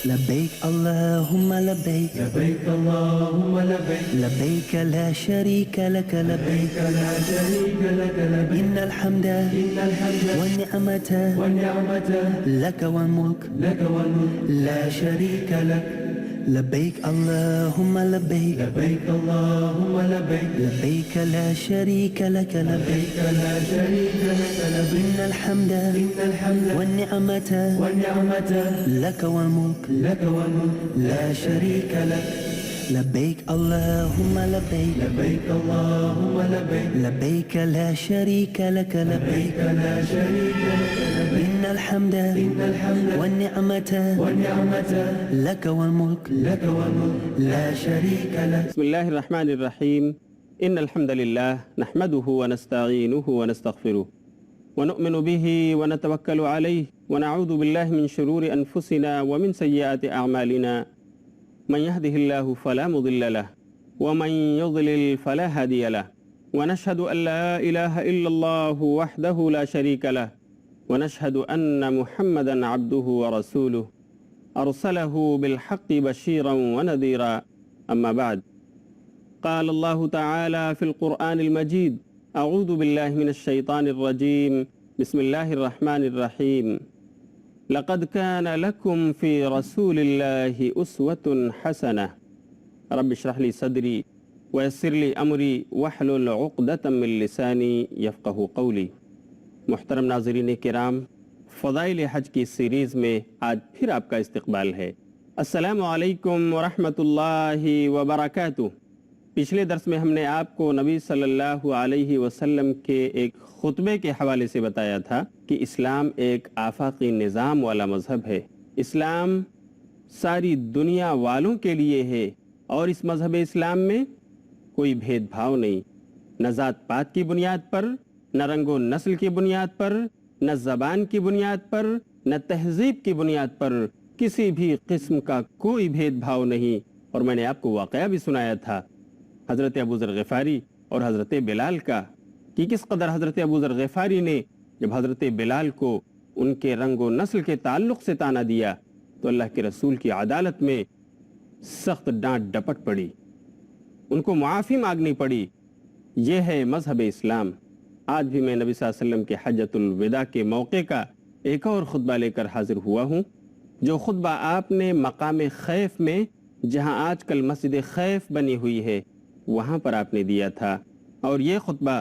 لبيك اللهم لبيك لبيك اللهم لبيك لبيك لا شريك لك لبيك لا شريك لك لبيك إن الحمد إن الحمد والنعمة والنعمة لك والملك لك والملك لا شريك لك لبيك اللهم لبيك لبيك اللهم لبيك لبيك لا شريك لك لبيك لا شريك لك لبيك إن الحمد إن الحمد والنعمة والنعمة لك والملك لك والملك لا شريك لك لبيك اللهم لبيك لبيك اللهم لبيك لبيك لا شريك لك لبيك لا شريك لك لبيك إن الحمد إن الحمد والنعمة والنعمة لك والملك لك والملك لا شريك لك بسم الله الرحمن الرحيم إن الحمد لله نحمده ونستعينه ونستغفره ونؤمن به ونتوكل عليه ونعوذ بالله من شرور أنفسنا ومن سيئات أعمالنا من يهده الله فلا مضل له ومن يضلل فلا هادي له ونشهد أن لا إله إلا الله وحده لا شريك له ونشهد أن محمدا عبده ورسوله أرسله بالحق بشيرا ونذيرا أما بعد قال الله تعالى في القرآن المجيد أعوذ بالله من الشيطان الرجيم بسم الله الرحمن الرحيم لقد كان لكم في رسول الله أسوة حسنة رب اشرح لي صدري ويسر لي أمري واحلل عقدة من لساني يفقه قولي محترم ناظرین کرام، فضائل حج کی سیریز میں آج پھر آپ کا استقبال ہے۔ السلام علیکم ورحمۃ اللہ وبرکاتہ۔ پچھلے درس میں ہم نے آپ کو نبی صلی اللہ علیہ وسلم کے ایک خطبے کے حوالے سے بتایا تھا کہ اسلام ایک آفاقی نظام والا مذہب ہے۔ اسلام ساری دنیا والوں کے لیے ہے اور اس مذہب اسلام میں کوئی بھید بھاؤ نہیں، نہ ذات پات کی بنیاد پر، نہ رنگ و نسل کی بنیاد پر، نہ زبان کی بنیاد پر، نہ تہذیب کی بنیاد پر کسی بھی قسم کا کوئی بھید بھاؤ نہیں۔ اور میں نے آپ کو واقعہ بھی سنایا تھا حضرت ابو ذر غفاری اور حضرت بلال کا، کہ کس قدر حضرت ابو ذر غفاری نے جب حضرت بلال کو ان کے رنگ و نسل کے تعلق سے تانا دیا تو اللہ کے رسول کی عدالت میں سخت ڈانٹ ڈپٹ پڑی، ان کو معافی مانگنی پڑی۔ یہ ہے مذہب اسلام۔ آج بھی میں نبی صلی اللہ علیہ وسلم کے حجۃ الوداع کے موقع کا ایک اور خطبہ لے کر حاضر ہوا ہوں، جو خطبہ آپ نے مقام خیف میں، جہاں آج کل مسجد خیف بنی ہوئی ہے، وہاں پر آپ نے دیا تھا۔ اور یہ خطبہ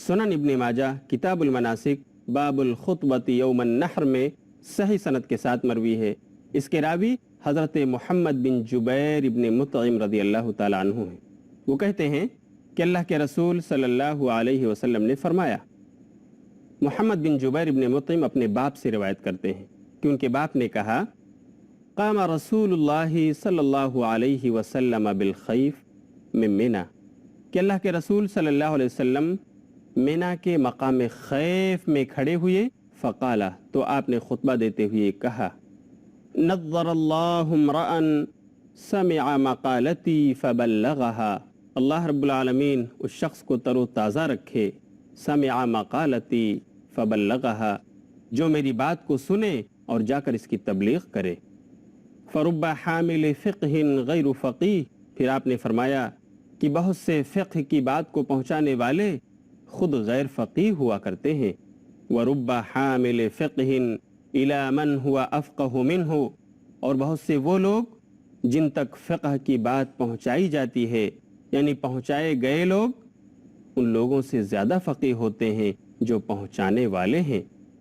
سنن ابن ماجہ کتاب المناسک باب الخطبۃ یوم النحر میں صحیح سند کے ساتھ مروی ہے۔ اس کے راوی حضرت محمد بن جبیر ابن مطعم رضی اللہ تعالی عنہ ہیں۔ وہ کہتے ہیں کہ اللہ کے رسول صلی اللہ علیہ وسلم نے فرمایا، محمد بن جبیر ابن مطعم اپنے باپ سے روایت کرتے ہیں کہ ان کے باپ نے کہا، قام رسول اللہ صلی اللہ علیہ وسلم بالخیف من منی، کہ اللہ کے رسول صلی اللہ علیہ وسلم منی کے مقام خیف میں کھڑے ہوئے، فقال، تو آپ نے خطبہ دیتے ہوئے کہا، نظر اللہ امرأ سمع مقالتی فبلغها، اللہ رب العالمین اس شخص کو تر و تازہ رکھے، سمع مقالتی فبلغها، جو میری بات کو سنے اور جا کر اس کی تبلیغ کرے۔ فرب حامل فقہ غیر فقیہ، پھر آپ نے فرمایا کہ بہت سے فقہ کی بات کو پہنچانے والے خود غیر فقیہ ہوا کرتے ہیں۔ ورب حامل فقہ الی من ہوا افقہ منہ، اور بہت سے وہ لوگ جن تک فقہ کی بات پہنچائی جاتی ہے، یعنی پہنچائے گئے لوگ ان لوگوں سے زیادہ فقیہ ہوتے ہیں جو پہنچانے والے ہیں۔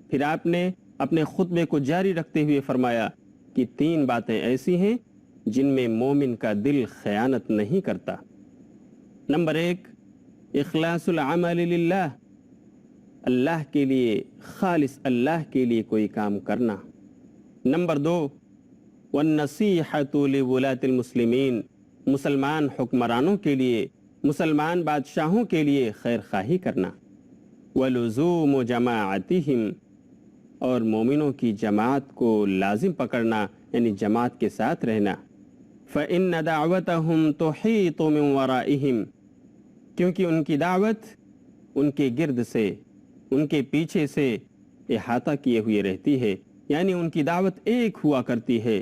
پھر آپ نے اپنے خطبے کو جاری رکھتے ہوئے فرمایا کہ 3 باتیں ایسی ہیں جن میں مومن کا دل خیانت نہیں کرتا۔ نمبر 1، اخلاص العمل للہ، اللہ کے لیے، خالص اللہ کے لیے کوئی کام کرنا۔ نمبر 2، والنصیحۃ لولاۃ المسلمین، مسلمان حکمرانوں کے لیے، مسلمان بادشاہوں کے لیے خیر خواہی کرنا۔ ولزوم جماعتہم، اور مومنوں کی جماعت کو لازم پکڑنا، یعنی جماعت کے ساتھ رہنا۔ فإن دعوتہم تحیط من ورائہم، کیونکہ ان کی دعوت ان کے گرد سے، ان کے پیچھے سے احاطہ کیے ہوئے رہتی ہے، یعنی ان کی دعوت ایک ہوا کرتی ہے۔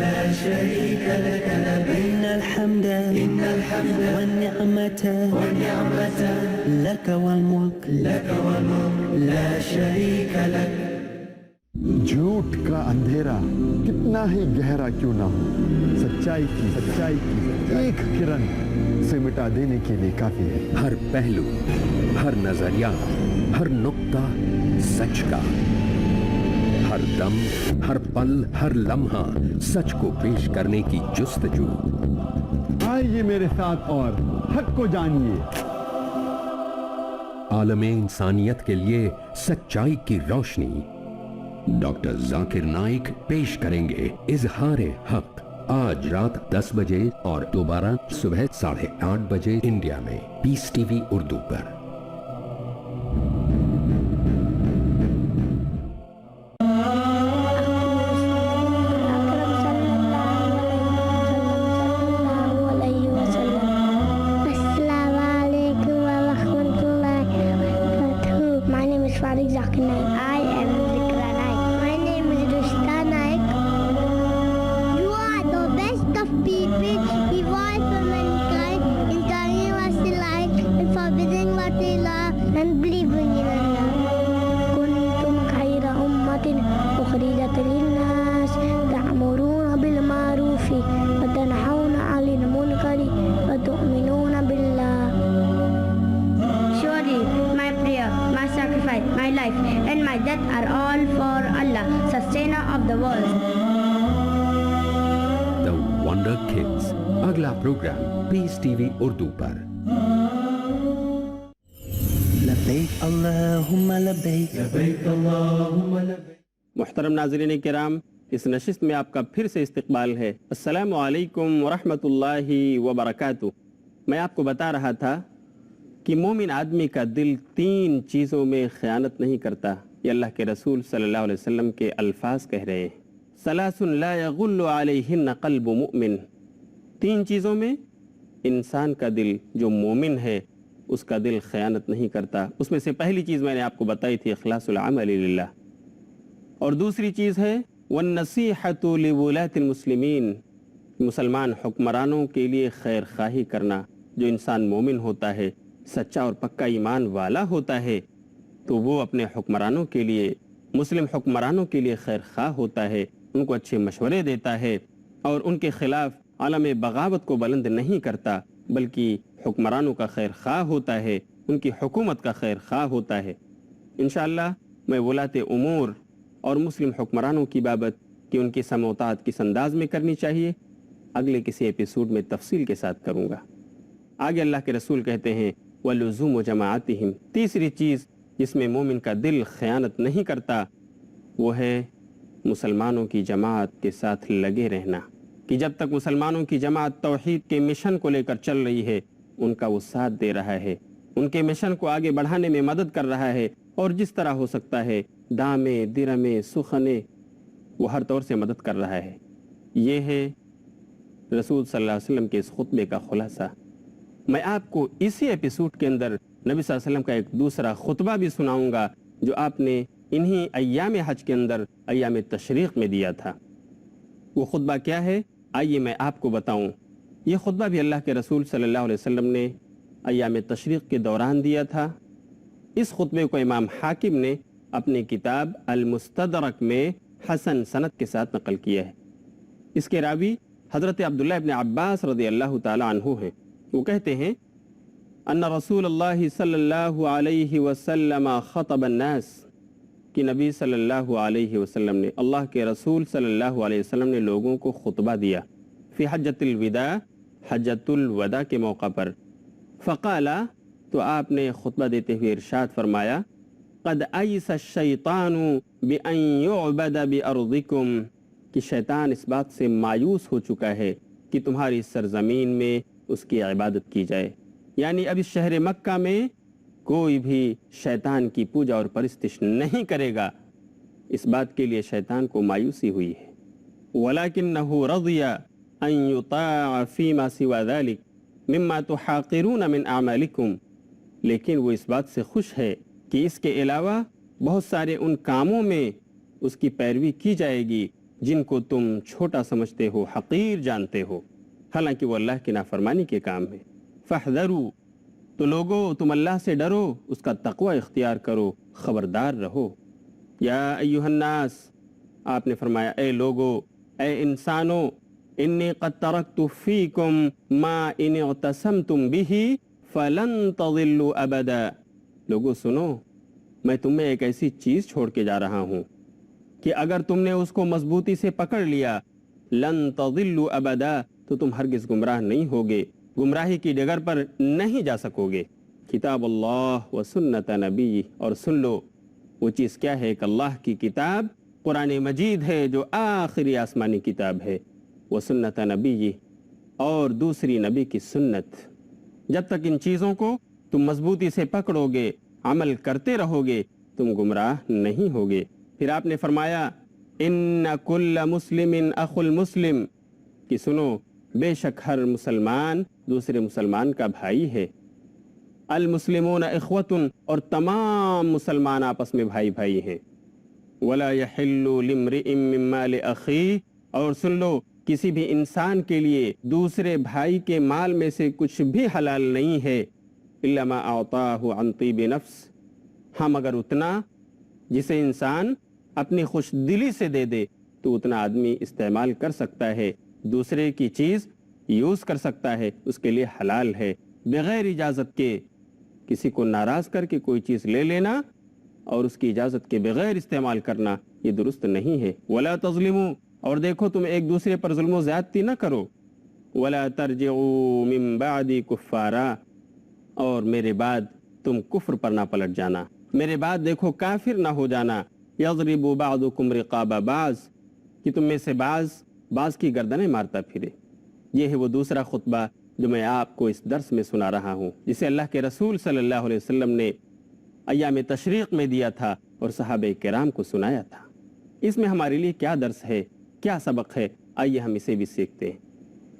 لا شريك لك لبيك إن الحمد والنعمة لك والملك لا شريك لك. جھوٹ کا اندھیرا کتنا ہی گہرا کیوں نہ ہو، سچائی کی ایک کرن سے مٹا دینے کے لیے کافی ہے. ہر پہلو، ہر نظریہ، ہر نقطہ سچ کا، ہر دم، ہر پل، ہر لمحہ سچ کو پیش کرنے کی جستجو. آئیے میرے ساتھ اور حق کو جانیے. عالم انسانیت کے لیے سچائی کی روشنی. ڈاکٹر ذاکر نائک پیش کریں گے اظہار حق، آج رات 10 بجے اور دوبارہ صبح 8:30 بجے انڈیا میں، پیس ٹی وی اردو پر. My life and my death are all for Allah, sustainer of the world. The Wonder Kids، اگلا پروگرام پیس ٹی وی اردو پر. لبيك اللهم لبيك لبيك اللهم لبيك. محترم ناظرین کرام، اس نشست میں آپ کا پھر سے استقبال ہے. السلام علیکم ورحمۃ اللہ وبرکاتہ. میں آپ کو بتا رہا تھا کہ مومن آدمی کا دل 3 چیزوں میں خیانت نہیں کرتا. یہ اللہ کے رسول صلی اللہ علیہ وسلم کے الفاظ کہہ رہے ہیں. ثلاث لا يغل علیہن قلب مؤمن. 3 چیزوں میں انسان کا دل جو مومن ہے اس کا دل خیانت نہیں کرتا. اس میں سے پہلی چیز میں نے آپ کو بتائی تھی اخلاص العمل للہ، اور دوسری چیز ہے والنصیحۃ لولاۃ المسلمین، مسلمان حکمرانوں کے لیے خیر خواہی کرنا. جو انسان مومن ہوتا ہے، سچا اور پکا ایمان والا ہوتا ہے، تو وہ اپنے حکمرانوں کے لیے، مسلم حکمرانوں کے لیے خیر خواہ ہوتا ہے، ان کو اچھے مشورے دیتا ہے اور ان کے خلاف عالم بغاوت کو بلند نہیں کرتا، بلکہ حکمرانوں کا خیر خواہ ہوتا ہے، ان کی حکومت کا خیر خواہ ہوتا ہے. انشاءاللہ میں ولاۃ امور اور مسلم حکمرانوں کی بابت کہ ان کی سموطاعت کس انداز میں کرنی چاہیے اگلے کسی ایپیسوڈ میں تفصیل کے ساتھ کروں گا. آگے اللہ کے رسول کہتے ہیں وَلُزُومُ جَمَاعَتِهِمْ. تیسری چیز جس میں مومن کا دل خیانت نہیں کرتا وہ ہے مسلمانوں کی جماعت کے ساتھ لگے رہنا، کہ جب تک مسلمانوں کی جماعت توحید کے مشن کو لے کر چل رہی ہے ان کا وہ ساتھ دے رہا ہے، ان کے مشن کو آگے بڑھانے میں مدد کر رہا ہے، اور جس طرح ہو سکتا ہے دامے درمے سخنے وہ ہر طور سے مدد کر رہا ہے. یہ ہے رسول صلی اللہ علیہ وسلم کے اس خطبے کا خلاصہ. میں آپ کو اسی ایپیسوڈ کے اندر نبی صلی اللہ علیہ وسلم کا ایک دوسرا خطبہ بھی سناؤں گا جو آپ نے انہی ایام حج کے اندر ایام تشریق میں دیا تھا. وہ خطبہ کیا ہے آئیے میں آپ کو بتاؤں. یہ خطبہ بھی اللہ کے رسول صلی اللہ علیہ وسلم نے ایام تشریق کے دوران دیا تھا. اس خطبے کو امام حاکم نے اپنی کتاب المستدرک میں حسن سند کے ساتھ نقل کیا ہے. اس کے راوی حضرت عبداللہ ابن عباس رضی اللہ تعالی عنہ ہیں. وہ کہتے ہیں ان رسول اللہ صلی اللہ علیہ وسلم خطب الناس، کہ نبی صلی اللہ علیہ وسلم نے، اللہ کے رسول صلی اللہ علیہ وسلم نے لوگوں کو خطبہ دیا فی حجۃ الوداع، حجۃ الوداع کے موقع پر. فقال، تو آپ نے خطبہ دیتے ہوئے ارشاد فرمایا قد ایس الشیطان بأن یعبد بأرضکم، کہ شیطان اس بات سے مایوس ہو چکا ہے کہ تمہاری سرزمین میں اس کی عبادت کی جائے. یعنی اب اس شہر مکہ میں کوئی بھی شیطان کی پوجا اور پرستش نہیں کرے گا. اس بات کے لیے شیطان کو مایوسی ہوئی ہے. وَلَكِنَّهُ رَضِيَ أَن يُطَاعَ فِي مَا سِوَى ذَلِكَ مِمَّا تُحَاقِرُونَ مِنْ أَعْمَالِكُمْ، لیکن وہ اس بات سے خوش ہے کہ اس کے علاوہ بہت سارے ان کاموں میں اس کی پیروی کی جائے گی جن کو تم چھوٹا سمجھتے ہو، حقیر جانتے ہو، حالانکہ وہ اللہ کی نافرمانی کے کام ہے۔ فاحذروا، تو لوگو تم اللہ سے ڈرو، اس کا تقوی اختیار کرو، خبردار رہو۔ یا ایھا الناس، آپ نے فرمایا اے لوگو، اے انسانو، انی قد ترکت فیکم ما ان اعتصمتم بہ فلن تضلوا ابدا۔ لوگو سنو، میں تم میں ایک ایسی چیز چھوڑ کے جا رہا ہوں کہ اگر تم نے اس کو مضبوطی سے پکڑ لیا، لن تضلوا ابدا، تو تم ہرگز گمراہ نہیں ہوگے، گمراہی کی ڈگر پر نہیں جا سکو گے۔ کتاب اللہ و سنت نبی، اور سن لو وہ چیز کیا ہے، کہ اللہ کی کتاب قرآن مجید ہے جو آخری آسمانی کتاب ہے، وہ سنت نبی، اور دوسری نبی کی سنت۔ جب تک ان چیزوں کو تم مضبوطی سے پکڑو گے، عمل کرتے رہو گے، تم گمراہ نہیں ہوگے۔ پھر آپ نے فرمایا ان کل مسلم اخو المسلم، کہ سنو بے شک ہر مسلمان دوسرے مسلمان کا بھائی ہے۔ المسلمون اخوۃ، اور تمام مسلمان آپس میں بھائی بھائی ہیں۔ ولا يحل لامرئ من مال اخیہ، اور سن لو کسی بھی انسان کے لیے دوسرے بھائی کے مال میں سے کچھ بھی حلال نہیں ہے، الا ما اعطاہ عن طیب نفس، ہاں مگر اتنا جسے انسان اپنی خوش دلی سے دے دے، تو اتنا آدمی استعمال کر سکتا ہے، دوسرے کی چیز یوز کر سکتا ہے، اس کے لیے حلال ہے۔ بغیر اجازت کے کسی کو ناراض کر کے کوئی چیز لے لینا اور اس کی اجازت کے بغیر استعمال کرنا، یہ درست نہیں ہے۔ ولا تظلموا، اور دیکھو تم ایک دوسرے پر ظلم و زیادتی نہ کرو۔ ولا ترجعوا من بعدی کفارا، اور میرے بعد تم کفر پر نہ پلٹ جانا، میرے بعد دیکھو کافر نہ ہو جانا۔ یضرب بعضکم رقاب بعض، کہ تم میں سے بعض کی گردنیں مارتا پھرے۔ یہ ہے وہ دوسرا خطبہ جو میں آپ کو اس درس میں سنا رہا ہوں، جسے اللہ کے رسول صلی اللہ علیہ وسلم نے ایام تشریق میں دیا تھا اور صحابہ کرام کو سنایا تھا۔ اس میں ہمارے لیے کیا درس ہے، کیا سبق ہے، آئیے ہم اسے بھی سیکھتے ہیں۔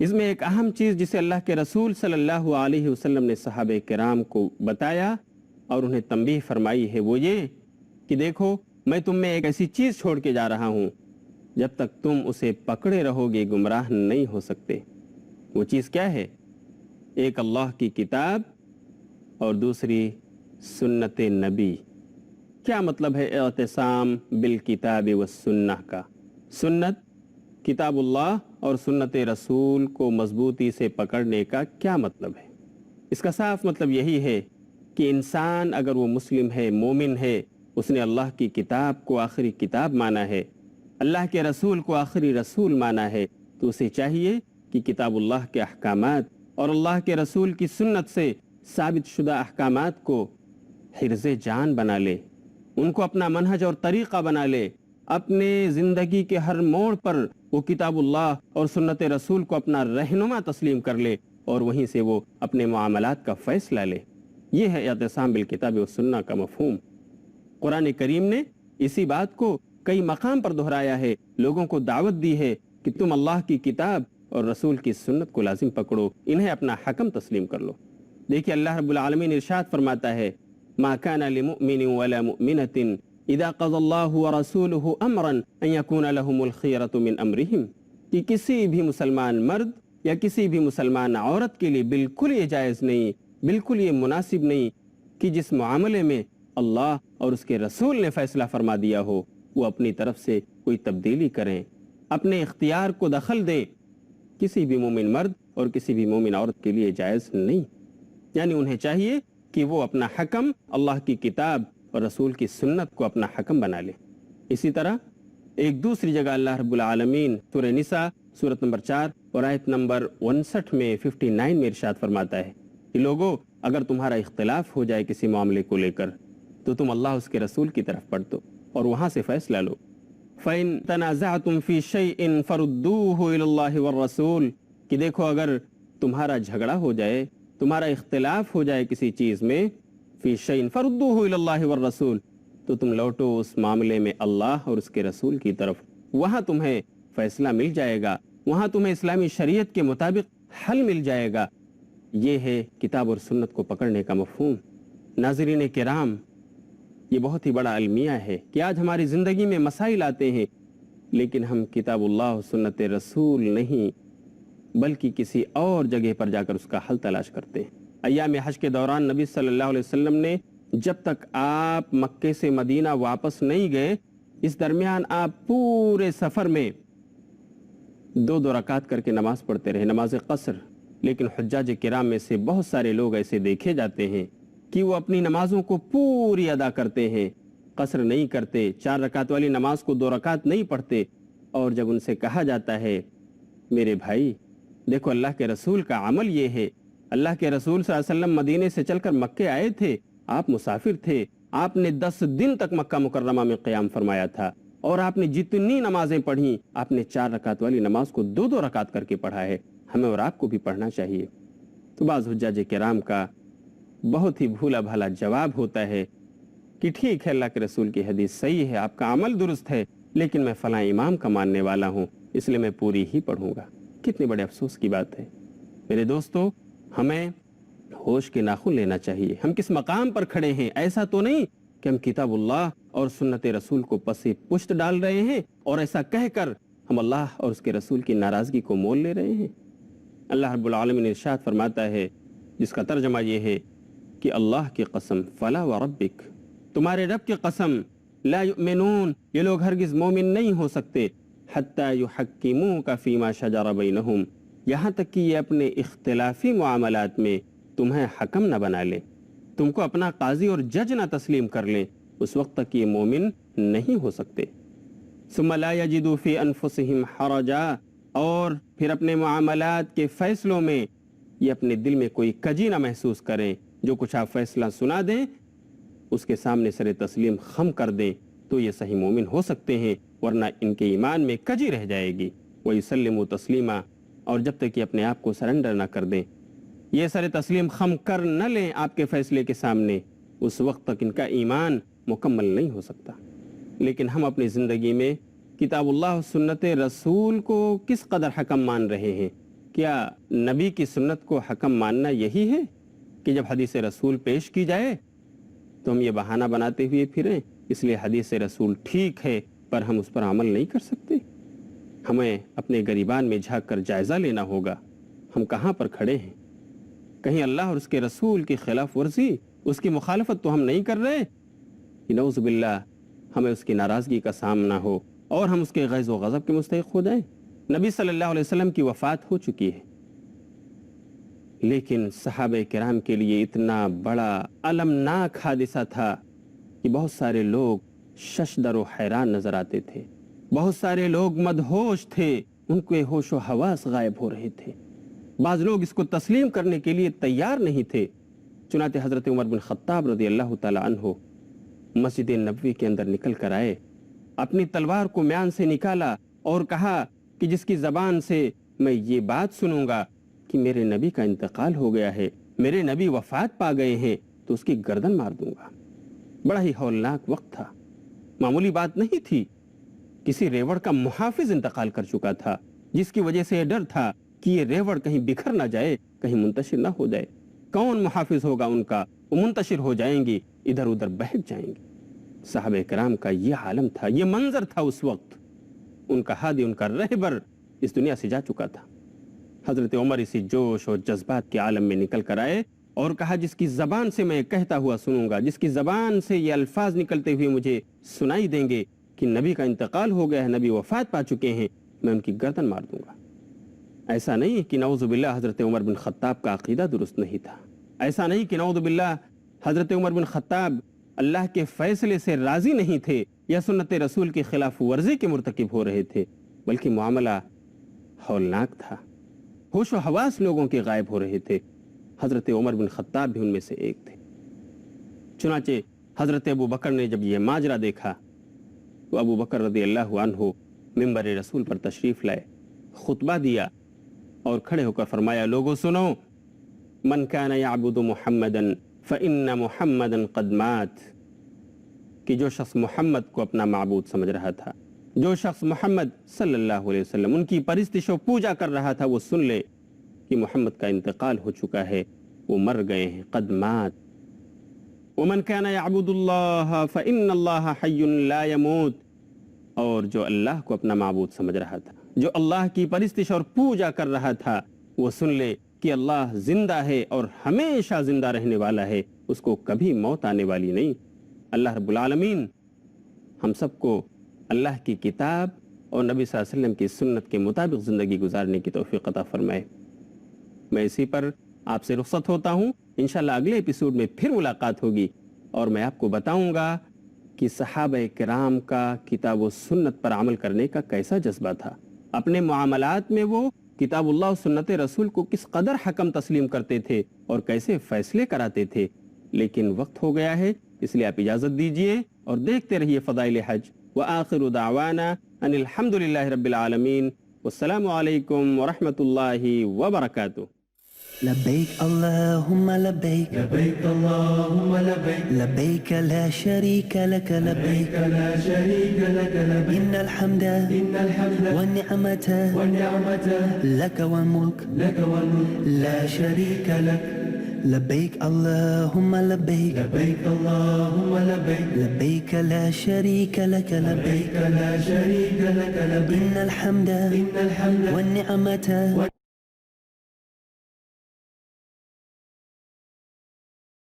اس میں ایک اہم چیز جسے اللہ کے رسول صلی اللہ علیہ وسلم نے صحابہ کرام کو بتایا اور انہیں تنبیہ فرمائی ہے، وہ یہ کہ دیکھو میں تم میں ایک ایسی چیز چھوڑ کے جا رہا ہوں، جب تک تم اسے پکڑے رہو گے گمراہ نہیں ہو سکتے۔ وہ چیز کیا ہے؟ ایک اللہ کی کتاب اور دوسری سنت نبی۔ کیا مطلب ہے اعتصام بالکتاب والسنہ کا؟ سنت، کتاب اللہ اور سنت رسول کو مضبوطی سے پکڑنے کا کیا مطلب ہے؟ اس کا صاف مطلب یہی ہے کہ انسان اگر وہ مسلم ہے، مومن ہے، اس نے اللہ کی کتاب کو آخری کتاب مانا ہے، اللہ کے رسول کو آخری رسول مانا ہے، تو اسے چاہیے کہ کتاب اللہ کے احکامات اور اللہ کے رسول کی سنت سے ثابت شدہ احکامات کو حرز جان بنا لے، ان کو اپنا منہج اور طریقہ بنا لے، اپنے زندگی کے ہر موڑ پر وہ کتاب اللہ اور سنت رسول کو اپنا رہنما تسلیم کر لے اور وہیں سے وہ اپنے معاملات کا فیصلہ لے۔ یہ ہے اعتصام بالکتاب والسنہ کا مفہوم۔ قرآن کریم نے اسی بات کو کئی مقام پر دہرایا ہے، لوگوں کو دعوت دی ہے کہ تم اللہ کی کتاب اور رسول کی سنت کو لازم پکڑو، انہیں اپنا حکم تسلیم کر لو۔ دیکھیے اللہ رب العالمین ارشاد فرماتا ہے ما كان لمؤمن ولا مؤمنة اذا قضى الله ورسوله امرا ان يكون لهم الخيرة من امرهم، کہ کسی بھی مسلمان مرد یا کسی بھی مسلمان عورت کے لیے بالکل یہ جائز نہیں، بالکل یہ مناسب نہیں کہ جس معاملے میں اللہ اور اس کے رسول نے فیصلہ فرما دیا ہو وہ اپنی طرف سے کوئی تبدیلی کریں، اپنے اختیار کو دخل دیں۔ کسی بھی مومن مرد اور کسی بھی مومن عورت کے لیے جائز نہیں، یعنی انہیں چاہیے کہ وہ اپنا حکم اللہ کی کتاب اور رسول کی سنت کو اپنا حکم بنا لے۔ اسی طرح ایک دوسری جگہ اللہ رب العالمین سورہ نساء سورت نمبر 4 اور آیت نمبر 59 میں 59 میں ارشاد فرماتا ہے کہ لوگو اگر تمہارا اختلاف ہو جائے کسی معاملے کو لے کر تو تم اللہ اس کے رسول کی طرف پڑھو اور وہاں سے فیصلہ لو۔ فَإِن تَنَازَعْتُمْ فِي شَيْءٍ فَرُدُّوهُ إِلَى اللَّهِ وَالرَّسُولِ، کہ دیکھو اگر تمہارا جھگڑا ہو جائے، تمہارا اختلاف ہو جائے کسی چیز میں، فی شیء فردوہ الی اللہ والرسول، تو تم لوٹو اس معاملے میں اللہ اور اس کے رسول کی طرف، وہاں تمہیں فیصلہ مل جائے گا، وہاں تمہیں اسلامی شریعت کے مطابق حل مل جائے گا۔ یہ ہے کتاب اور سنت کو پکڑنے کا مفہوم۔ ناظرین کرام، یہ بہت ہی بڑا المیہ ہے کہ آج ہماری زندگی میں مسائل آتے ہیں لیکن ہم کتاب اللہ سنت رسول نہیں بلکہ کسی اور جگہ پر جا کر اس کا حل تلاش کرتے ہیں۔ ایام حج کے دوران نبی صلی اللہ علیہ وسلم نے جب تک آپ مکے سے مدینہ واپس نہیں گئے، اس درمیان آپ پورے سفر میں 2 رکعت کر کے نماز پڑھتے رہے، نماز قصر۔ لیکن حجاج کرام میں سے بہت سارے لوگ ایسے دیکھے جاتے ہیں کہ وہ اپنی نمازوں کو پوری ادا کرتے ہیں، قصر نہیں کرتے، 4 رکعت والی نماز کو 2 رکعت نہیں پڑھتے۔ اور جب ان سے کہا جاتا ہے میرے بھائی دیکھو اللہ کے رسول کا عمل یہ ہے، اللہ کے رسول صلی اللہ علیہ وسلم مدینے سے چل کر مکے آئے تھے، آپ مسافر تھے، آپ نے 10 دن تک مکہ مکرمہ میں قیام فرمایا تھا اور آپ نے جتنی نمازیں پڑھیں آپ نے 4 رکعت والی نماز کو 2 رکعت کر کے پڑھا ہے، ہمیں اور آپ کو بھی پڑھنا چاہیے۔ تو بعض حجاج کرام کا بہت ہی بھولا بھالا جواب ہوتا ہے کہ ٹھیک ہے اللہ کے رسول کی حدیث صحیح ہے، آپ کا عمل درست ہے، لیکن میں فلاں امام کا ماننے والا ہوں اس لیے میں پوری ہی پڑھوں گا۔ کتنے بڑے افسوس کی بات ہے میرے دوستو، ہمیں ہوش کے ناخن لینا چاہیے۔ ہم کس مقام پر کھڑے ہیں؟ ایسا تو نہیں کہ ہم کتاب اللہ اور سنت رسول کو پس پشت ڈال رہے ہیں اور ایسا کہہ کر ہم اللہ اور اس کے رسول کی ناراضگی کو مول لے رہے ہیں۔ اللہ رب العالمین ارشاد فرماتا ہے جس کا ترجمہ یہ ہے کہ اللہ کی قسم فلا وربک، تمہارے رب کی قسم، لا یؤمنون، یہ لوگ ہرگز مومن نہیں ہو سکتے، حتی یحکموک فیما شجر بینہم، یہاں تک کہ یہ اپنے اختلافی معاملات میں تمہیں حکم نہ بنا لے، تم کو اپنا قاضی اور جج نہ تسلیم کر لیں، اس وقت تک یہ مومن نہیں ہو سکتے۔ ثم لا یجدوا فی انفسہم حرجا، اور پھر اپنے معاملات کے فیصلوں میں یہ اپنے دل میں کوئی کجی نہ محسوس کریں، جو کچھ آپ فیصلہ سنا دیں اس کے سامنے سر تسلیم خم کر دیں تو یہ صحیح مومن ہو سکتے ہیں، ورنہ ان کے ایمان میں کجی رہ جائے گی۔ وَيُسَلِّمُوا تَسْلِيمًا، اور جب تک کہ اپنے آپ کو سرنڈر نہ کر دیں، یہ سر تسلیم خم کر نہ لیں آپ کے فیصلے کے سامنے، اس وقت تک ان کا ایمان مکمل نہیں ہو سکتا۔ لیکن ہم اپنی زندگی میں کتاب اللہ و سنت رسول کو کس قدر حکم مان رہے ہیں؟ کیا نبی کی سنت کو حکم ماننا یہی ہے کہ جب حدیث رسول پیش کی جائے تو ہم یہ بہانہ بناتے ہوئے پھریں اس لیے حدیث رسول ٹھیک ہے پر ہم اس پر عمل نہیں کر سکتے؟ ہمیں اپنے گریبان میں جھانک کر جائزہ لینا ہوگا، ہم کہاں پر کھڑے ہیں؟ کہیں اللہ اور اس کے رسول کی خلاف ورزی، اس کی مخالفت تو ہم نہیں کر رہے کہ نعوذ باللہ ہمیں اس کی ناراضگی کا سامنا ہو اور ہم اس کے غیظ و غضب کے مستحق ہو جائیں۔ نبی صلی اللہ علیہ وسلم کی وفات ہو چکی ہے، لیکن صحابہ کرام کے لیے اتنا بڑا المناک حادثہ تھا کہ بہت سارے لوگ ششدر و حیران نظر آتے تھے، بہت سارے لوگ مدہوش تھے، ان کے ہوش و حواس غائب ہو رہے تھے، بعض لوگ اس کو تسلیم کرنے کے لیے تیار نہیں تھے۔ چنانچہ حضرت عمر بن خطاب رضی اللہ تعالی عنہ مسجد نبوی کے اندر نکل کر آئے، اپنی تلوار کو میان سے نکالا اور کہا کہ جس کی زبان سے میں یہ بات سنوں گا کہ میرے نبی کا انتقال ہو گیا ہے، میرے نبی وفات پا گئے ہیں، تو اس کی گردن مار دوں گا۔ بڑا ہی ہولناک وقت تھا، معمولی بات نہیں تھی، کسی ریوڑ کا محافظ انتقال کر چکا تھا جس کی وجہ سے یہ ڈر تھا کہ یہ ریوڑ کہیں بکھر نہ جائے، کہیں منتشر نہ ہو جائے۔ کون محافظ ہوگا ان کا؟ وہ منتشر ہو جائیں گی، ادھر ادھر بہک جائیں گے۔ صحابہ کرام کا یہ عالم تھا، یہ منظر تھا اس وقت، ان کا ہادی، ان کا رہبر اس دنیا سے جا چکا تھا۔ حضرت عمر اسی جوش اور جذبات کے عالم میں نکل کر آئے اور کہا جس کی زبان سے میں کہتا ہوا سنوں گا، جس کی زبان سے یہ الفاظ نکلتے ہوئے مجھے سنائی دیں گے کہ نبی کا انتقال ہو گیا ہے، نبی وفات پا چکے ہیں، میں ان کی گردن مار دوں گا۔ ایسا نہیں کہ نعوذ باللہ حضرت عمر بن خطاب کا عقیدہ درست نہیں تھا، ایسا نہیں کہ نعوذ باللہ حضرت عمر بن خطاب اللہ کے فیصلے سے راضی نہیں تھے یا سنت رسول کی خلاف ورزی کے مرتکب ہو رہے تھے، بلکہ معاملہ ہولناک تھا، ہوش و حواس لوگوں کے غائب ہو رہے تھے۔ حضرت عمر بن خطاب بھی ان میں سے ایک تھے۔ چنانچہ حضرت ابو بکر نے جب یہ ماجرا دیکھا تو ابو بکر رضی اللہ عنہ منبر رسول پر تشریف لائے، خطبہ دیا اور کھڑے ہو کر فرمایا، لوگوں سنو، من کان یعبد محمدا فإن محمدا قد مات، کہ جو شخص محمد کو اپنا معبود سمجھ رہا تھا، جو شخص محمد صلی اللہ علیہ وسلم ان کی پرستش و پوجا کر رہا تھا، وہ سن لے کہ محمد کا انتقال ہو چکا ہے، وہ مر گئے ہیں، قد مات۔ ومن كان يعبد الله فإن الله حي لا يموت. اور جو اللہ کو اپنا معبود سمجھ رہا تھا، جو اللہ کی پرستش اور پوجا کر رہا تھا، وہ سن لے کہ اللہ زندہ ہے اور ہمیشہ زندہ رہنے والا ہے، اس کو کبھی موت آنے والی نہیں. اللہ رب العالمین ہم سب کو اللہ کی کتاب اور نبی صلی اللہ علیہ وسلم کی سنت کے مطابق زندگی گزارنے کی توفیق عطا فرمائے. میں اسی پر آپ سے رخصت ہوتا ہوں. انشاءاللہ اگلے ایپیسوڈ میں پھر ملاقات ہوگی اور میں آپ کو بتاؤں گا کہ صحابہ کرام کا کتاب و سنت پر عمل کرنے کا کیسا جذبہ تھا. اپنے معاملات میں وہ کتاب اللہ و سنت رسول کو کس قدر حکم تسلیم کرتے تھے اور کیسے فیصلے کراتے تھے. لیکن وقت ہو گیا ہے، اس لیے آپ اجازت دیجئے اور دیکھتے رہیے فضائل حج. وآخر دعوانا ان الحمدللہ رب العالمین. والسلام علیکم ورحمۃ اللہ وبرکاتہ. لبيك اللهم لبيك لبيك اللهم لبيك لبيك لا شريك لك لبيك لا شريك لك لبيك إن الحمد والنعمة لك والملك لك والملك لا شريك لك. لبيك اللهم لبيك لبيك اللهم لبيك لبيك لا شريك لك لبيك لا شريك لك لبيك إن الحمد والنعمة والنعمة